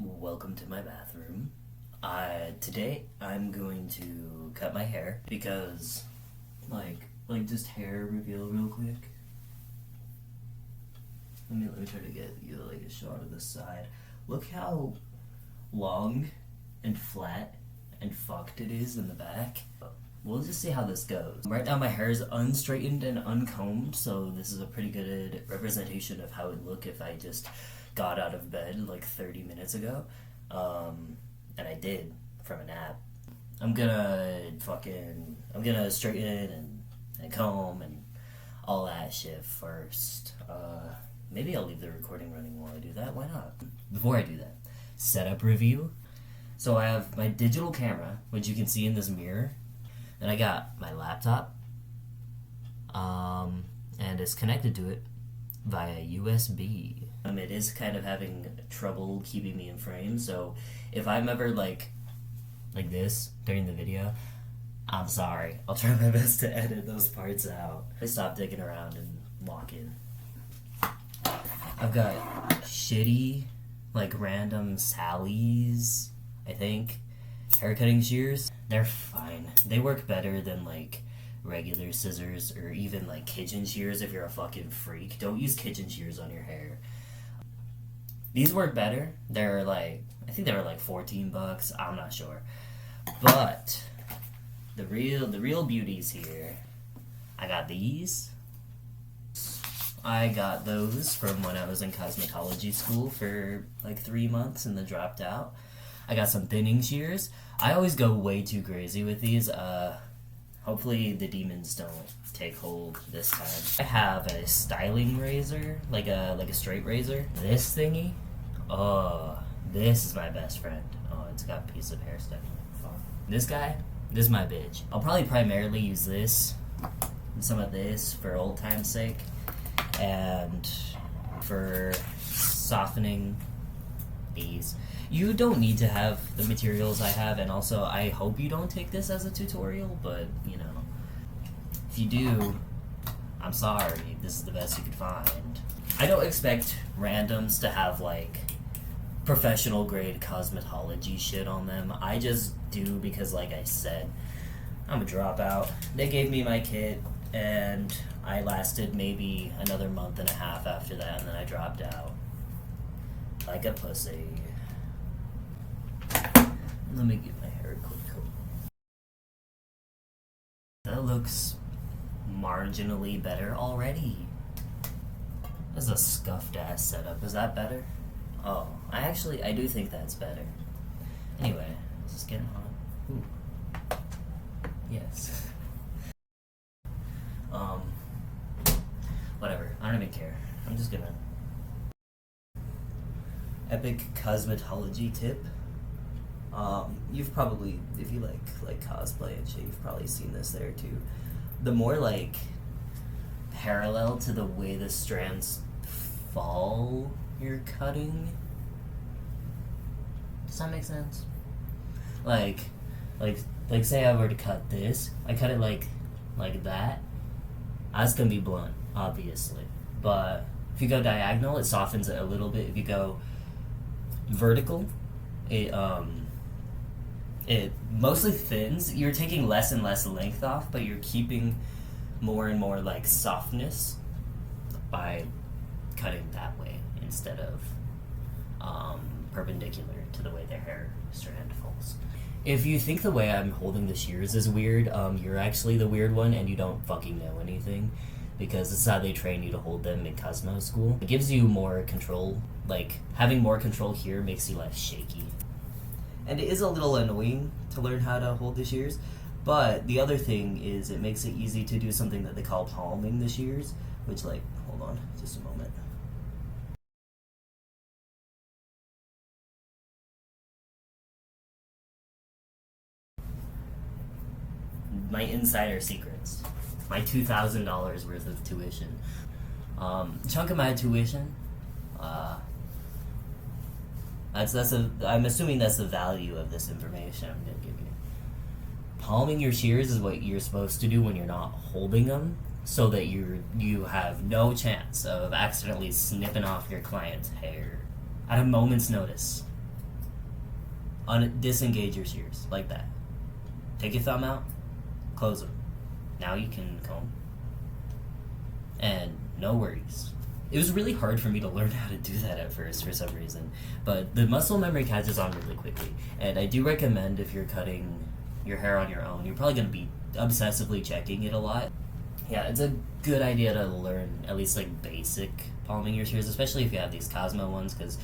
Welcome to my bathroom. Today I'm going to cut my hair because, just hair reveal real quick. Let me try to get you like a shot of the side. Look how long and flat and fucked it is in the back. We'll just see how this goes. Right now my hair is unstraightened and uncombed, so this is a pretty good representation of how it would look if I just got out of bed like 30 minutes ago. And I did from a nap. I'm gonna straighten and comb and all that shit first. Maybe I'll leave the recording running while I do that. Why not? Before I do that, setup review. So I have my digital camera, which you can see in this mirror. Then I got my laptop, and it's connected to it via USB. It is kind of having trouble keeping me in frame, so if I'm ever like this during the video, I'm sorry. I'll try my best to edit those parts out. I stop digging around and lock in. I've got shitty, random Sally's, I think, haircutting shears. They're fine. They work better than regular scissors or even kitchen shears if you're a fucking freak. Don't use kitchen shears on your hair. These work better. They're I think they were $14. I'm not sure. But the real beauties here. I got these. I got those from when I was in cosmetology school for 3 months and then dropped out. I got some thinning shears. I always go way too crazy with these. Hopefully the demons don't take hold this time. I have a styling razor, like a straight razor. This thingy, this is my best friend. Oh, it's got a piece of hair stuck in it. Fuck. This guy, this is my bitch. I'll probably primarily use this and some of this for old time's sake, and for softening these. You don't need to have the materials I have, and also I hope you don't take this as a tutorial, but if you do, I'm sorry, this is the best you could find. I don't expect randoms to have professional grade cosmetology shit on them. I just do because, like I said, I'm a dropout. They gave me my kit and I lasted maybe another month and a half after that, and then I dropped out like a pussy. Let me get my hair a quick coat. That looks marginally better already. That's a scuffed ass setup. Is that better? Oh, I do think that's better. Anyway, is this getting hot? Ooh. Yes. Whatever. I don't even care. I'm just gonna. Epic cosmetology tip. You've probably, if you like cosplay and shit, you've probably seen this there too. The more parallel to the way the strands fall you're cutting. Does that make sense? Like say I were to cut this, I cut it like that. That's gonna be blunt, obviously. But if you go diagonal, it softens it a little bit. If you go vertical, it mostly thins. You're taking less and less length off, but you're keeping more and more softness by cutting that way instead of perpendicular to the way the hair strand falls. If you think the way I'm holding the shears is weird, you're actually the weird one and you don't fucking know anything, because it's how they train you to hold them in Cosmo school. It gives you more control. Having more control here makes you less shaky. And it is a little annoying to learn how to hold the shears, but the other thing is it makes it easy to do something that they call palming the shears, which hold on, just a moment. My insider secrets. My $2,000 worth of tuition. Chunk of my tuition. I'm assuming that's the value of this information I'm gonna give you. Palming your shears is what you're supposed to do when you're not holding them, so that you have no chance of accidentally snipping off your client's hair at a moment's notice. Disengage your shears like that. Take your thumb out, close them. Now you can comb. And no worries. It was really hard for me to learn how to do that at first for some reason, but the muscle memory catches on really quickly. And I do recommend, if you're cutting your hair on your own, you're probably going to be obsessively checking it a lot. Yeah, it's a good idea to learn at least like basic palming your shears, especially if you have these Cosmo ones, because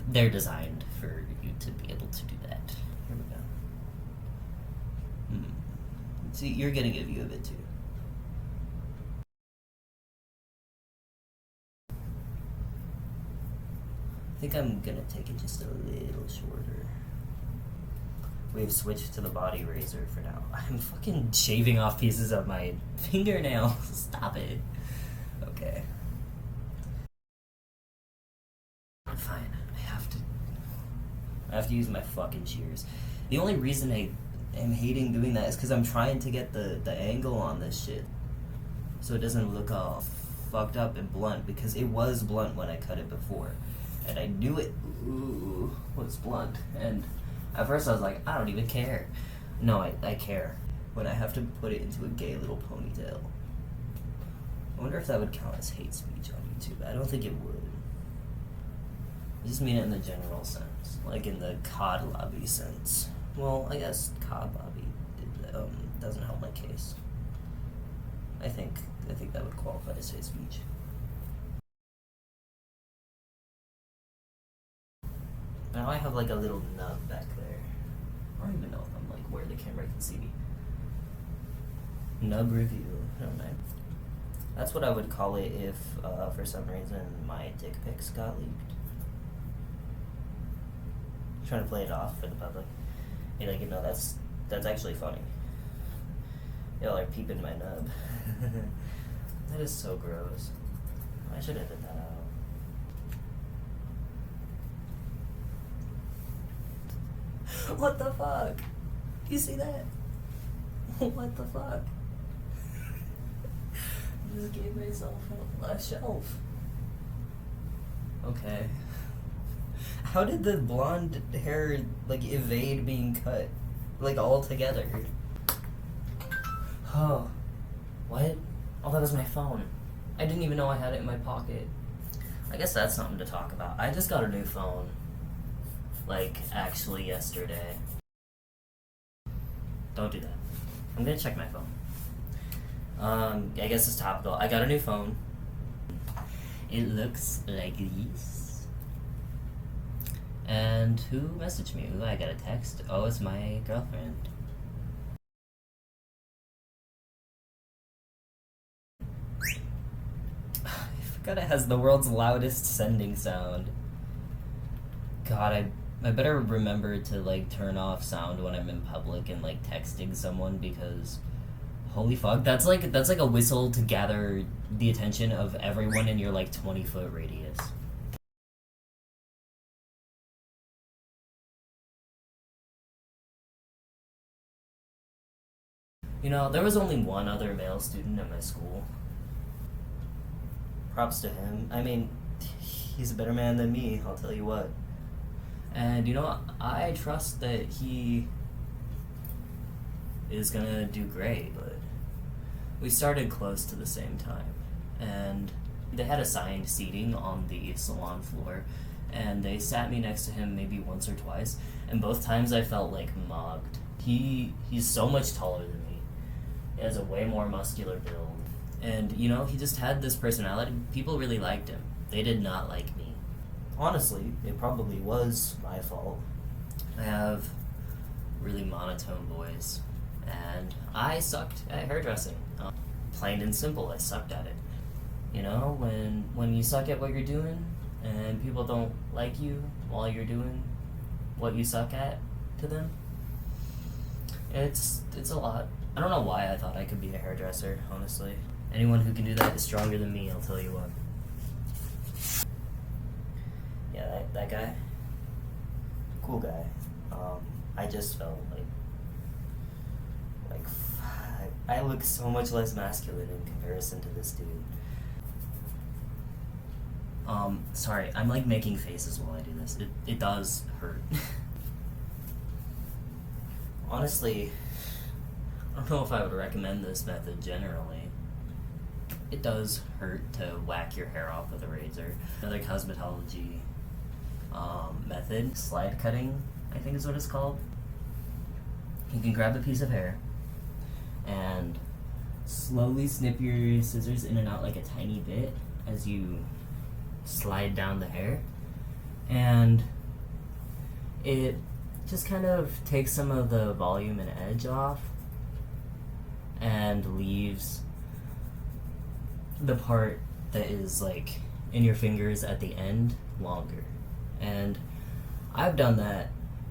they're designed for you to be able to do that. Here we go. See, you're getting a view of it too. I think I'm gonna take it just a little shorter. We've switched to the body razor for now. I'm fucking shaving off pieces of my fingernails. Stop it. Okay. Fine. I have to use my fucking shears. The only reason I am hating doing that is because I'm trying to get the angle on this shit so it doesn't look all fucked up and blunt, because it was blunt when I cut it before. And I knew it was blunt. And at first I was like, I don't even care. No, I care. When I have to put it into a gay little ponytail. I wonder if that would count as hate speech on YouTube. I don't think it would. I just mean it in the general sense. Like in the COD lobby sense. Well, I guess COD lobby doesn't help my case. I think that would qualify as hate speech. Now I have like a little nub back there. I don't even know if I'm like where the camera can see me. Nub review. Never mind. That's what I would call it if, for some reason, my dick pics got leaked. Trying to play it off for the public. You know, that's actually funny. Y'all are peeping my nub. That is so gross. I should edit that out. What the fuck? You see that? What the fuck? I just gave myself a shelf. Okay. How did the blonde hair, like, evade being cut? Like, all together? Oh. What? Oh, that was my phone. I didn't even know I had it in my pocket. I guess that's something to talk about. I just got a new phone. Like, actually yesterday. Don't do that. I'm gonna check my phone. I guess it's topical. I got a new phone. It looks like this. And who messaged me? Ooh, I got a text. Oh, it's my girlfriend. I forgot it has the world's loudest sending sound. God, I better remember to like turn off sound when I'm in public and like texting someone, because holy fuck, that's like a whistle to gather the attention of everyone in your like 20-foot radius. You know, there was only one other male student at my school. Props to him. I mean, he's a better man than me, I'll tell you what. And you know, I trust that he is gonna do great, but we started close to the same time. And they had assigned seating on the salon floor, and they sat me next to him maybe once or twice, and both times I felt like mocked. He's so much taller than me. He has a way more muscular build. And you know, he just had this personality. People really liked him. They did not like me. Honestly, it probably was my fault. I have really monotone voice, and I sucked at hairdressing. Plain and simple, I sucked at it. You know, when you suck at what you're doing, and people don't like you while you're doing what you suck at to them, it's a lot. I don't know why I thought I could be a hairdresser, honestly. Anyone who can do that is stronger than me, I'll tell you what. Yeah, that guy, cool guy. I just felt like I look so much less masculine in comparison to this dude. Sorry, I'm like making faces while I do this. It does hurt. Honestly, I don't know if I would recommend this method generally. It does hurt to whack your hair off with a razor. Another cosmetology method, slide cutting, I think is what it's called. You can grab a piece of hair and slowly snip your scissors in and out like a tiny bit as you slide down the hair, and it just kind of takes some of the volume and edge off and leaves the part that is like in your fingers at the end longer. And I've done that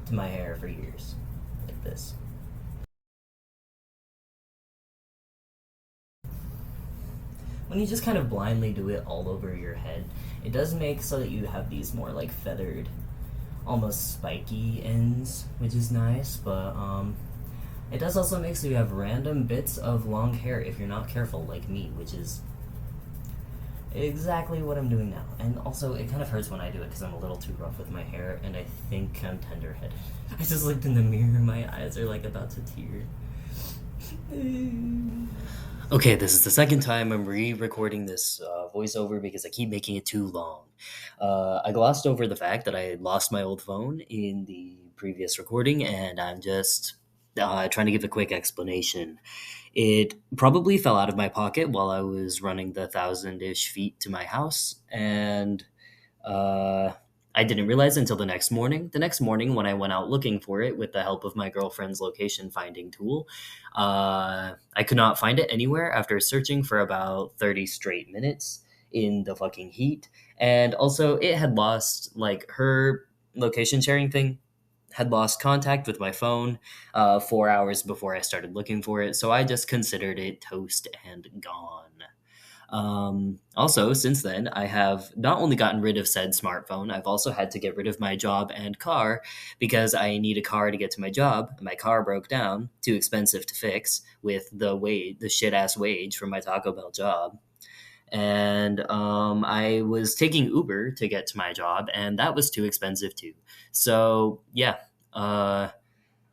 to my hair for years, like this. When you just kind of blindly do it all over your head, it does make so that you have these more like feathered, almost spiky ends, which is nice, but it does also make so you have random bits of long hair if you're not careful, like me, which is exactly what I'm doing now. And also, it kind of hurts when I do it because I'm a little too rough with my hair, and I think I'm tender-headed. I just looked in the mirror, my eyes are like about to tear. Okay, this is the second time I'm re-recording this voiceover because I keep making it too long. I glossed over the fact that I lost my old phone in the previous recording, and I'm just trying to give a quick explanation. It probably fell out of my pocket while I was running the 1,000-ish feet to my house, and I didn't realize until the next morning. The next morning, when I went out looking for it with the help of my girlfriend's location finding tool, I could not find it anywhere after searching for about 30 straight minutes in the fucking heat. And also, it had lost, like, her location sharing thing had lost contact with my phone 4 hours before I started looking for it, so I just considered it toast and gone. Also, since then, I have not only gotten rid of said smartphone, I've also had to get rid of my job and car because I need a car to get to my job. My car broke down, too expensive to fix with the shit ass wage from my Taco Bell job. And I was taking Uber to get to my job, and that was too expensive too. So yeah, I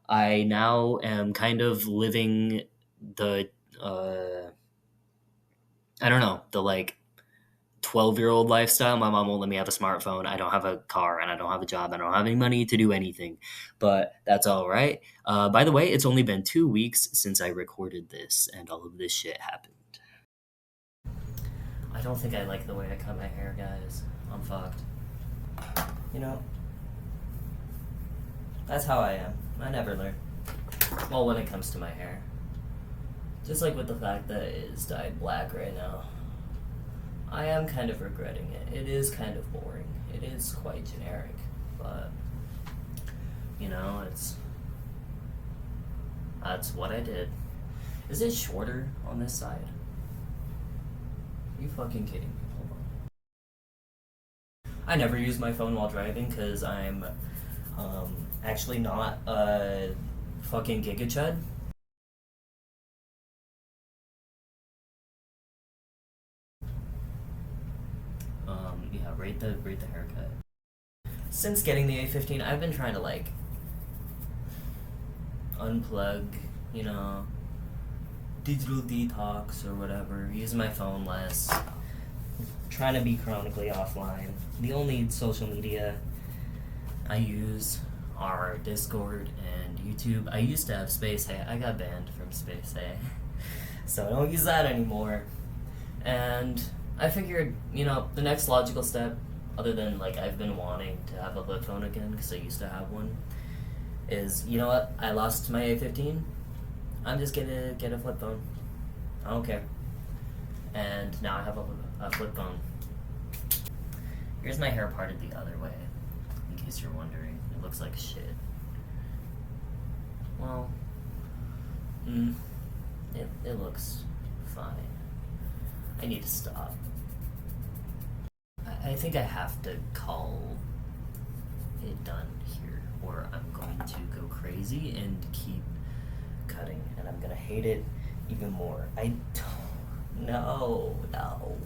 now am kind of living the I don't know, the like 12-year-old lifestyle. My mom won't let me have a smartphone. I don't have a car and I don't have a job. I don't have any money to do anything, but that's all right. By the way, it's only been 2 weeks since I recorded this and all of this shit happened. I don't think I like the way I cut my hair, guys. I'm fucked. You know, that's how I am. I never learn. Well, when it comes to my hair. Just like with the fact that it is dyed black right now. I am kind of regretting it. It is kind of boring. It is quite generic, but you know, that's what I did. Is it shorter on this side? Are you fucking kidding me? Hold on. I never use my phone while driving because I'm actually not a fucking gigachud. Yeah, rate the haircut. Since getting the A15, I've been trying to like unplug, you know, digital detox or whatever, use my phone less, trying to be chronically offline. The only social media I use are Discord and YouTube. I used to have Space Hey. I got banned from Space Hey, so I don't use that anymore. And I figured, you know, the next logical step, other than like I've been wanting to have a flip phone again because I used to have one, is, you know what? I lost my A15. I'm just gonna get a flip phone. I don't care. And now I have a flip phone. Here's my hair parted the other way, in case you're wondering. It looks like shit. Well, it looks fine. I need to stop. I think I have to call it done here, or I'm going to go crazy and keep cutting, and I'm gonna hate it even more. I don't know. No.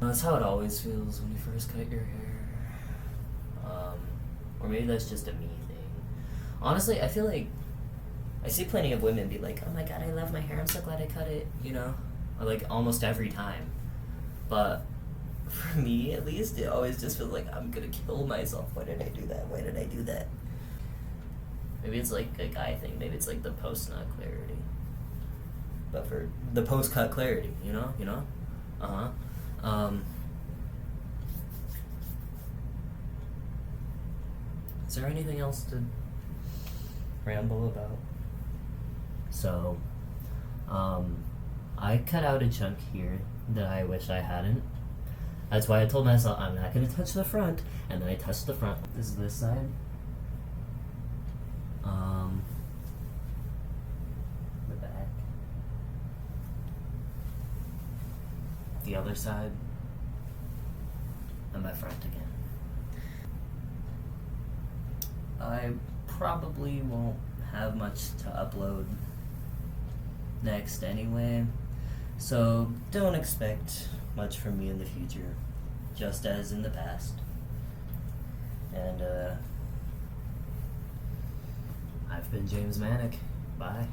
That's how it always feels when you first cut your hair. Or maybe that's just a me thing. Honestly, I feel like I see plenty of women be like, oh my god, I love my hair, I'm so glad I cut it, you know? Or like almost every time. But for me, at least, it always just feels like I'm gonna kill myself. Why did I do that? Why did I do that? Maybe it's like a guy thing. Maybe it's like the post-nut clarity. But for the post-cut clarity, you know? Is there anything else to ramble about? So, I cut out a chunk here that I wish I hadn't. That's why I told myself I'm not gonna touch the front, and then I touched the front. This is this side. The back. The other side. And my front again. I probably won't have much to upload next anyway, so don't expect much from me in the future, just as in the past. And I've been James Manic. Bye.